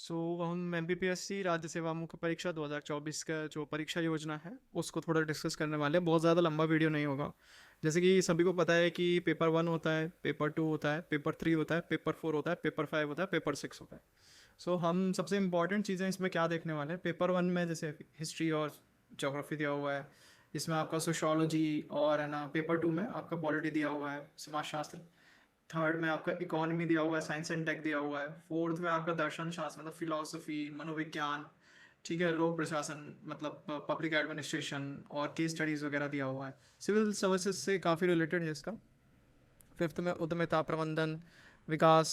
सो हम एमपीपीएससी राज्य सेवा मुख्य परीक्षा 2024 का जो परीक्षा योजना है उसको थोड़ा डिस्कस करने वाले हैं। बहुत ज़्यादा लंबा वीडियो नहीं होगा। जैसे कि सभी को पता है कि पेपर 1 होता है, पेपर 2 होता है, पेपर 3 होता है, पेपर 4 होता है, पेपर 5 होता है, पेपर 6 होता है। सो हम सबसे इंपॉर्टेंट चीज़ें इसमें क्या देखने वाले हैं, पेपर 1 में जैसे हिस्ट्री और जोग्राफी दिया हुआ है। इसमें आपका सोशोलॉजी और है ना, पेपर 2 में आपका पॉलिटी दिया हुआ है, समाजशास्त्र। थर्ड में आपका इकोनॉमी दिया हुआ है, साइंस एंड टेक दिया हुआ है। फोर्थ में आपका दर्शन शास्त्र मतलब फिलोसफी, मनोविज्ञान, ठीक है, लोक प्रशासन मतलब पब्लिक एडमिनिस्ट्रेशन और केस स्टडीज़ वगैरह दिया हुआ है। सिविल सर्विसेज से काफ़ी रिलेटेड है इसका। फिफ्थ में उद्यमिता प्रबंधन, विकास,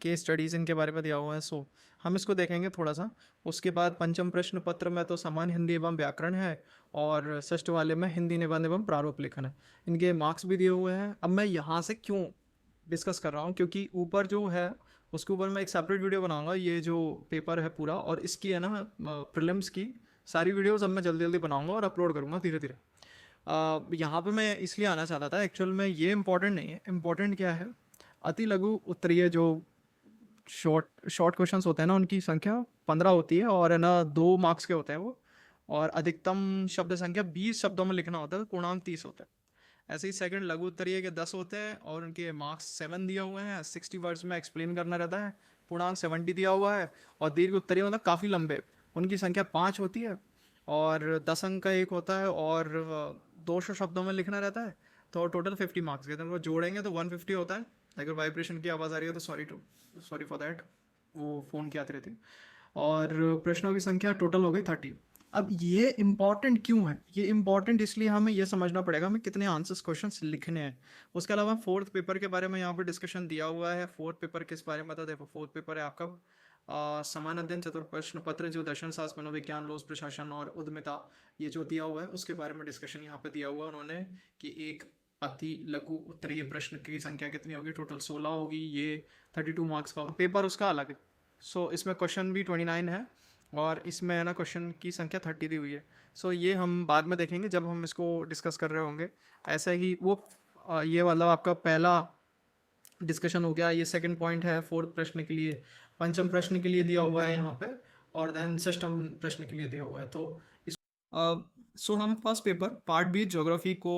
केस स्टडीज़ इनके बारे में दिया हुआ है। सो हम इसको देखेंगे थोड़ा सा। उसके बाद पंचम प्रश्न पत्र में तो सामान्य हिंदी एवं व्याकरण है, और षष्ठ वाले में हिंदी निबंध एवं प्रारूप लेखन है। इनके मार्क्स भी दिए हुए हैं। अब मैं यहाँ से क्यों डिस्कस कर रहा हूँ, क्योंकि ऊपर जो है उसके ऊपर मैं एक सेपरेट वीडियो बनाऊंगा। ये जो पेपर है पूरा और इसकी है ना प्रीलिम्स की सारी वीडियोस अब मैं जल्दी जल्दी बनाऊंगा और अपलोड करूँगा धीरे धीरे। यहाँ पे मैं इसलिए आना चाहता था, एक्चुअल में ये इम्पोर्टेंट नहीं है। इम्पोर्टेंट क्या है, अति लघु उत्तरीय जो शॉर्ट शॉर्ट क्वेश्चंस होते हैं ना, उनकी संख्या 15 होती है और है ना 2 मार्क्स के होते हैं वो। और अधिकतम शब्द संख्या 20 शब्दों में लिखना होता है, तो पूर्णांक 30 होता है। ऐसे ही सेकंड लघु उत्तरीय के 10 होते हैं और उनके मार्क्स 7 दिए हुए हैं। 60 वर्ड्स में एक्सप्लेन करना रहता है, पूर्णांक 70 दिया हुआ है। और दीर्घ उत्तरीय मतलब काफ़ी लंबे, उनकी संख्या 5 होती है और 10 अंक का एक होता है और 200 शब्दों में लिखना रहता है। तो टोटल 50 मार्क्स के, तो वो जोड़ेंगे तो 150 होता है। अगर वाइब्रेशन की आवाज़ आ रही है तो सॉरी फॉर दैट, वो फ़ोन की आती रहती है। और प्रश्नों की संख्या टोटल हो गई 30। अब ये इम्पॉर्टेंट क्यों है, ये इम्पॉर्टेंट इसलिए हमें ये समझना पड़ेगा हमें कितने आंसर्स क्वेश्चंस लिखने हैं। उसके अलावा फोर्थ पेपर के बारे में यहाँ पर डिस्कशन दिया हुआ है। फोर्थ पेपर किस बारे में था, देखो फोर्थ पेपर है आपका समान अध्ययन चतुर्प्रश्न पत्र, जो दर्शन शास्त्र, मनोविज्ञान, लोक प्रशासन और उद्यमिता, ये जो दिया हुआ है उसके बारे में डिस्कशन यहाँ पे दिया हुआ है उन्होंने कि एक अति लघु उत्तरीय प्रश्न की संख्या कितनी होगी, टोटल 16 होगी। ये 32 मार्क्स का पेपर उसका अलग है। सो इसमें क्वेश्चन भी 29 है और इसमें है ना क्वेश्चन की संख्या 30 दी हुई है। सो ये हम बाद में देखेंगे जब हम इसको डिस्कस कर रहे होंगे। ऐसा ही वो ये मतलब आपका पहला डिस्कशन हो गया। ये सेकंड पॉइंट है फोर्थ प्रश्न के लिए। पंचम प्रश्न के लिए दिया हुआ है यहाँ पे, और देन षष्ठम प्रश्न के लिए दिया हुआ है। तो इस सो हम first paper part B geography को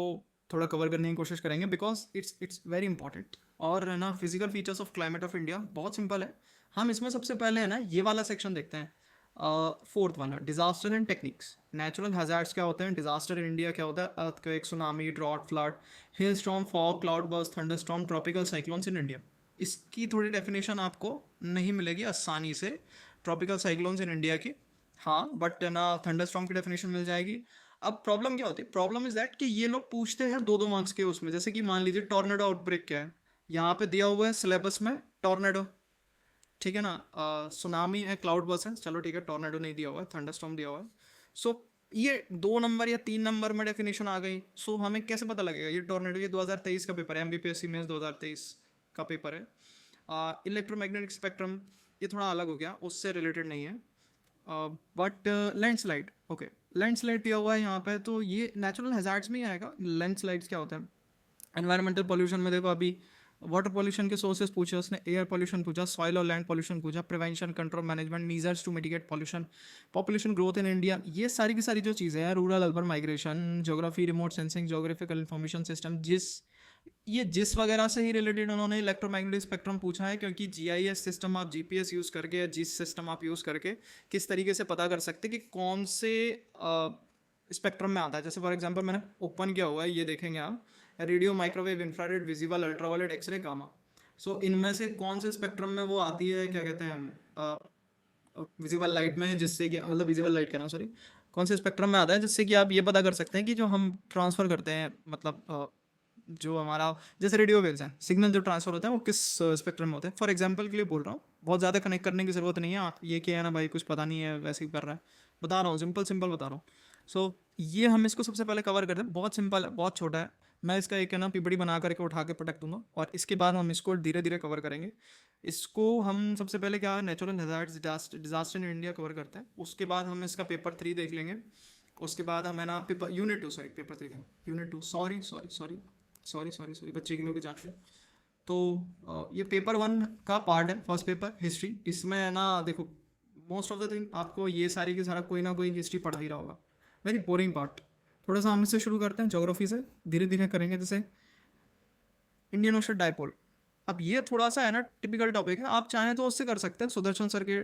थोड़ा कवर करने की कोशिश करेंगे, बिकॉज इट्स वेरी इंपॉर्टेंट। और है ना physical features of climate of India बहुत सिंपल है। हम इसमें सबसे पहले है ना ये वाला सेक्शन देखते हैं। फोर्थ वाला disaster and techniques. Natural hazards क्या होते हैं, डिजास्टर इन इंडिया क्या होता है, earthquake, tsunami, drought, flood, hail storm, fog, cloud burst, thunderstorm, tropical cyclones in India. इसकी थोड़ी डेफिनेशन आपको नहीं मिलेगी आसानी से ट्रॉपिकल साइक्लोन्स इन इंडिया की। हाँ, बट ना थंडरस्टॉर्म की डेफिनेशन मिल जाएगी। अब प्रॉब्लम क्या होती है, प्रॉब्लम इज दैट कि ये लोग पूछते हैं 2-2 मार्क्स के उसमें। जैसे कि मान लीजिए टॉर्नेडो आउटब्रेक क्या है, यहाँ पे दिया हुआ है सिलेबस में टॉर्नेडो, ठीक है ना। सुनामी है, क्लाउड बर्स्ट है, चलो ठीक है, टॉर्नेडो नहीं दिया हुआ है, थंडरस्टॉर्म दिया हुआ है। सो ये 2 नंबर या 3 नंबर में डेफिनेशन आ गई। सो हमें कैसे पता लगेगा ये टॉर्नेडो, ये 2023 का पेपर है, एमबीपीएससी में 2023 का पेपर है। इलेक्ट्रोमैग्नेटिक स्पेक्ट्रम, ये थोड़ा अलग हो गया, उससे रिलेटेड नहीं है। बट लैंडस्लाइड, ओके, लैंडस्लाइड दिया हुआ है यहाँ पे, तो ये नेचुरल हैजार्ड्स में ही आएगा। लैंडस्लाइड्स क्या होता है, एनवायरमेंटल पॉल्यूशन में देखो अभी वाटर पॉल्यूशन के सोर्सेज पूछे उसने, एयर पॉल्यूशन पूछा, सॉइल और लैंड पॉल्यूशन पूछा, prevention, control, management, measures to mitigate pollution, population growth in India, ये सारी की सारी जो चीज़ें हैं, rural urban migration, geography, remote sensing, geographical information system, जिस वगैरह से ही रिलेटेड उन्होंने इलेक्ट्रोमैग्नेटिक स्पेक्ट्रम पूछा है। क्योंकि जीआईएस सिस्टम आप जीपीएस यूज़ करके या जिस सिस्टम आप यूज़ करके किस तरीके से पता कर सकते कि कौन से स्पेक्ट्रम में आता है। जैसे फॉर एग्जांपल मैंने ओपन किया हुआ है, ये देखेंगे आप, radio, microwave, infrared, visible, ultraviolet, x-ray, gamma. So इनमें से कौन से स्पेक्ट्रम में वो आती है, क्या कहते हैं, विजिबल लाइट में, जिससे कि मतलब विजिबल लाइट कहना, सॉरी, कौन से स्पेक्ट्रम में आता है, जिससे कि आप ये पता कर सकते हैं कि जो हम ट्रांसफ़र करते हैं, मतलब जो हमारा जैसे रेडियो वेव्स हैं, सिग्नल जो ट्रांसफर होता है वो किस स्पेक्ट्रम में होते हैं। फॉर एग्जांपल के लिए बोल रहा हूँ, बहुत ज़्यादा कनेक्ट करने की ज़रूरत नहीं है। आप ये क्या है ना भाई, कुछ पता नहीं है वैसे ही कर रहा है, बता रहा हूँ, सिंपल सिंपल बता रहा हूँ। सो ये हम इसको सबसे पहले कवर करते हैं, बहुत सिंपल है, बहुत छोटा है। मैं इसका एक है ना पीपीटी बना करके उठा के पटक दूंगा और इसके बाद हम इसको धीरे धीरे कवर करेंगे। इसको हम सबसे पहले क्या, natural hazards, disaster in India cover करते हैं। उसके बाद हम इसका पेपर 3 देख लेंगे। उसके बाद हम है ना paper unit 2, sorry paper 3, unit 2, sorry sorry sorry sorry sorry sorry, बच्चे की लोग जान लें। तो ये पेपर 1 का पार्ट है, फर्स्ट पेपर हिस्ट्री। इसमें है ना देखो मोस्ट ऑफ द थिंग आपको ये सारी की सारा कोई ना कोई हिस्ट्री पढ़ा ही रहा होगा। Very boring part. थोड़ा सा हम इससे शुरू करते हैं, ज्योग्राफी से धीरे धीरे करेंगे। जैसे इंडियन ओशन डायपोल, अब ये थोड़ा सा है ना टिपिकल टॉपिक है, आप चाहें तो उससे कर सकते हैं, सुदर्शन सर के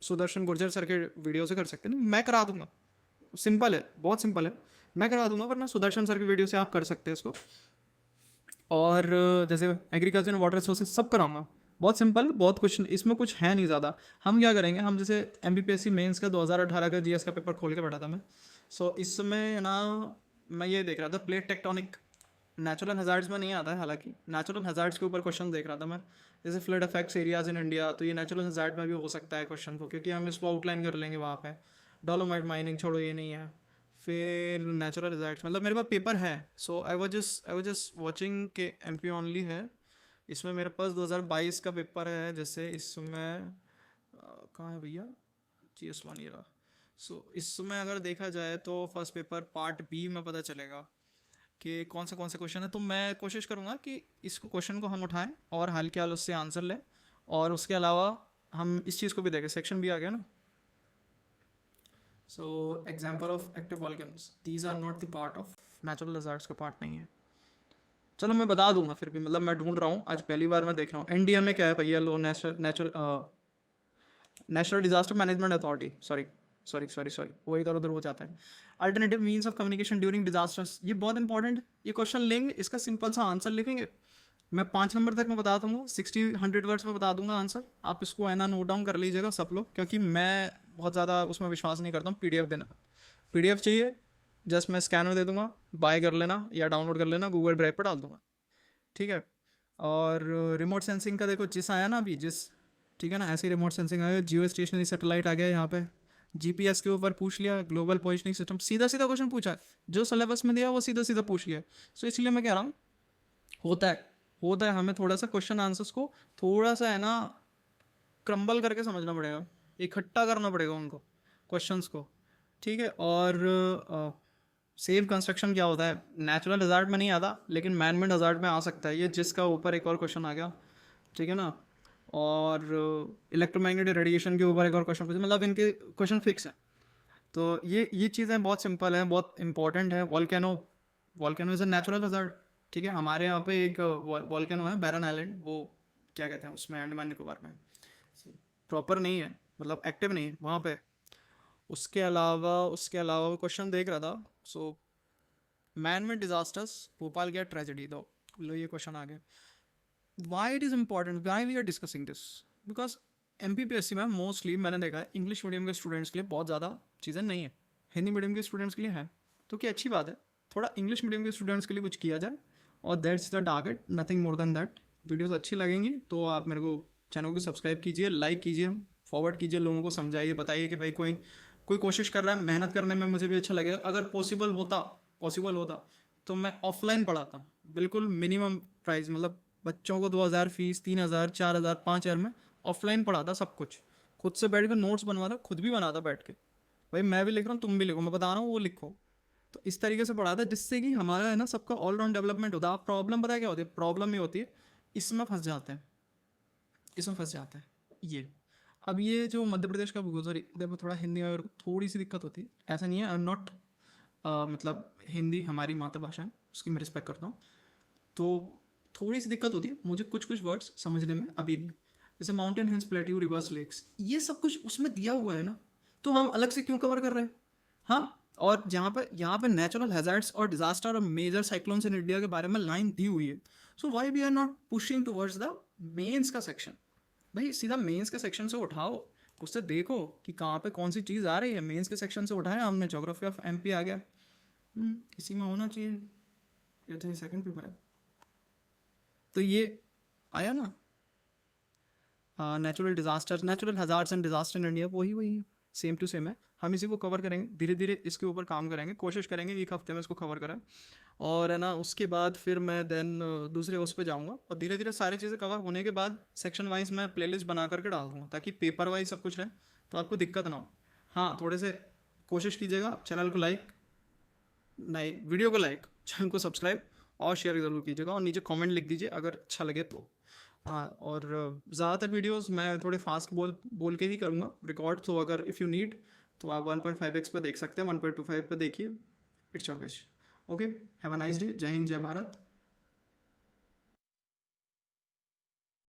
सुदर्शन गुर्जर सर के वीडियो से कर सकते हैं, मैं करा दूंगा। सिंपल है, बहुत सिंपल है, मैं करा दूंगा, वरना सुदर्शन सर की वीडियो से आप कर सकते हैं इसको। और जैसे एग्रीकल्चर एंड वाटर रिसोर्सेज सब कराऊंगा, बहुत सिंपल, बहुत कुछ इसमें कुछ है नहीं ज़्यादा। हम क्या करेंगे, हम जैसे MPPSC मेंस का 2018 का GS का पेपर खोल के बैठा था मैं। सो इसमें ना मैं ये देख रहा था, प्लेट टेक्टोनिक नेचुरल हज़ार्ड्स में नहीं आता है, हालांकि नेचुरल हज़ार्ड्स के ऊपर क्वेश्चन देख रहा था मैं, जैसे flood affects areas in India, तो ये नेचुरल हज़ार्ड में भी हो सकता है क्वेश्चन को, क्योंकि हम इसको आउटलाइन कर लेंगे वहाँ पे। डोलोमाइट माइनिंग छोड़ो, ये नहीं है। फिर नेचुरल रिजल्ट, मतलब मेरे पास पेपर है। सो आई वाज जस्ट वाचिंग के MP ओनली है। इसमें मेरे पास 2022 का पेपर है, जैसे इसमें कहाँ है भैया, GS1 ये रहा। सो इसमें अगर देखा जाए तो फर्स्ट पेपर पार्ट B में पता चलेगा कि कौन से क्वेश्चन है। तो मैं कोशिश करूँगा कि इस क्वेश्चन को हम उठाएं और हाल के हाल उससे आंसर लें, और उसके अलावा हम इस चीज़ को भी देखें। सेक्शन B आ गया ना। So example of active volcanoes, these are not the part of natural disasters का पार्ट नहीं है। चलो मैं बता दूंगा, फिर भी मतलब मैं ढूंढ रहा हूँ, आज पहली बार मैं देख रहा हूँ। NDM में क्या है भैया, लो national disaster management authority, sorry वो इधर उधर हो जाता है। Alternative means of communication during disasters, ये बहुत इंपॉर्टेंट, ये क्वेश्चन लेंगे, इसका सिंपल सा आंसर लिखेंगे। मैं 5 नंबर तक मैं बता दूंगा, 60-100 वर्ड्स में बता दूंगा आंसर। आप इसको है ना नोट डाउन कर लीजिएगा सब लोग, क्योंकि मैं बहुत ज़्यादा उसमें विश्वास नहीं करता हूँ। PDF देना, PDF चाहिए, जस्ट मैं स्कैनर दे दूंगा, बाय कर लेना या डाउनलोड कर लेना, गूगल ड्राइव पर डाल दूंगा, ठीक है। और रिमोट सेंसिंग का देखो, जिस आया ना अभी, जिस, ठीक है ना, ऐसे ही रिमोट सेंसिंग आया, जियो स्टेशनरी सैटेलाइट आ गया यहाँ पे, GPS के ऊपर पूछ लिया, ग्लोबल पोजिशनिंग सिस्टम, सीधा सीधा क्वेश्चन पूछा है, जो सिलेबस में दिया वो सीधा सीधा पूछ लिया। सो इसलिए मैं कह रहा हूँ, होता है हमें थोड़ा सा क्वेश्चन आंसर्स को थोड़ा सा है ना क्रम्बल करके समझना पड़ेगा, इकट्ठा करना पड़ेगा उनको क्वेश्चंस को, ठीक है। और सेफ कंस्ट्रक्शन क्या होता है, नेचुरल हज़ार्ड में नहीं आता, लेकिन मैन मेड हज़ार्ड में आ सकता है, ये जिसका ऊपर एक और क्वेश्चन आ गया, ठीक है ना। और इलेक्ट्रोमैग्नेटिक रेडिएशन के ऊपर एक और क्वेश्चन, मतलब इनके क्वेश्चन फिक्स है। तो ये चीज़ें बहुत सिंपल हैं, बहुत इंपॉर्टेंट है। Volcano is a natural hazard, ठीक है। हमारे यहाँ पे एक वॉल्केनो है, बैरन आइलैंड, वो क्या कहते हैं उसमें, अंडमान निकोबार में, प्रॉपर नहीं है, मतलब एक्टिव नहीं है वहाँ पे। उसके अलावा क्वेश्चन देख रहा था। So man made disasters, Bhopal गया ट्रेजेडी, दो लो ये क्वेश्चन आ गया। Why it is important, why we are discussing this, because MPPSC में मोस्टली मैंने देखा है इंग्लिश मीडियम के स्टूडेंट्स के लिए बहुत ज़्यादा चीज़ें नहीं है, हिंदी मीडियम के स्टूडेंट्स के लिए है, तो क्या अच्छी बात है, थोड़ा इंग्लिश मीडियम के स्टूडेंट्स के लिए कुछ किया जाए, और that's the target, nothing more than that. Videos अच्छी लगेंगी तो आप मेरे को चैनल को सब्सक्राइब कीजिए, लाइक कीजिए, फॉरवर्ड कीजिए, लोगों को समझाइए, बताइए कि भाई कोई कोशिश कर रहा है, मेहनत करने में मुझे भी अच्छा लगेगा। अगर पॉसिबल होता तो मैं ऑफलाइन पढ़ाता, बिल्कुल मिनिमम प्राइस, मतलब बच्चों को 2000 फीस, 3000, 4000, 5000 में ऑफलाइन पढ़ाता, सब कुछ खुद से बैठ कर नोट्स बनवाता, खुद भी बनाता बैठ के, भाई मैं भी लिख रहा हूँ तुम भी लिखो, मैं बता रहा हूँ वो लिखो, तो इस तरीके से पढ़ाता, जिससे कि हमारा है ना सबका ऑलराउंड डेवलपमेंट होता है। आप प्रॉब्लम पता है क्या होती है, प्रॉब्लम ये होती है, इसमें फंस जाते हैं ये। अब ये जो मध्य प्रदेश का भूगोल, सॉरी इधर थोड़ा हिंदी में थोड़ी सी दिक्कत होती है, ऐसा नहीं है, आई एम नॉट, मतलब हिंदी हमारी मातृभाषा है, उसकी मैं रिस्पेक्ट करता हूँ, तो थोड़ी सी दिक्कत होती है मुझे कुछ वर्ड्स समझने में अभी भी, जैसे mountain hills, plateau, rivers, lakes, ये सब कुछ उसमें दिया हुआ है ना, तो हम अलग से क्यों कवर कर रहे हैं। हाँ, और यहाँ पे नेचुरल हैज़ार्ड्स और डिजास्टर और मेजर साइक्लोन्स इन इंडिया के बारे में लाइन दी हुई है। So why we are not pushing towards the mains का सेक्शन, भाई सीधा मेंस के सेक्शन से उठाओ, उससे देखो कि कहाँ पे कौन सी चीज़ आ रही है, मेंस के सेक्शन से उठाया हमने, ज्योग्राफी ऑफ MP आ गया, इसी में होना चाहिए, ये तो सेकंड पेपर है, तो ये आया ना, natural disasters, natural hazards and disaster in India, वही सेम टू सेम है। हम इसी को कवर करेंगे, धीरे धीरे इसके ऊपर काम करेंगे, कोशिश करेंगे 1 हफ्ते में इसको कवर करें, और है ना उसके बाद फिर मैं देन दूसरे उस पर जाऊँगा, और धीरे धीरे सारी चीज़ें कवर होने के बाद सेक्शन वाइज मैं प्लेलिस्ट बना करके डाल दूँगा, ताकि पेपर वाइज सब कुछ रहे, तो आपको दिक्कत ना हो। हाँ, थोड़े से कोशिश कीजिएगा, चैनल को लाइक, नहीं वीडियो को लाइक, चैनल को सब्सक्राइब और शेयर ज़रूर कीजिएगा, और नीचे कमेंट लिख दीजिए अगर अच्छा लगे तो। हाँ, और ज़्यादातर वीडियोस मैं थोड़े फास्ट बोल के ही करूँगा रिकॉर्ड, तो अगर इफ़ यू नीड तो आप 1.5x पे देख सकते हैं, 1.25 पे देखिए, it's your wish. Okay, have a nice day, जय हिंद, जय भारत।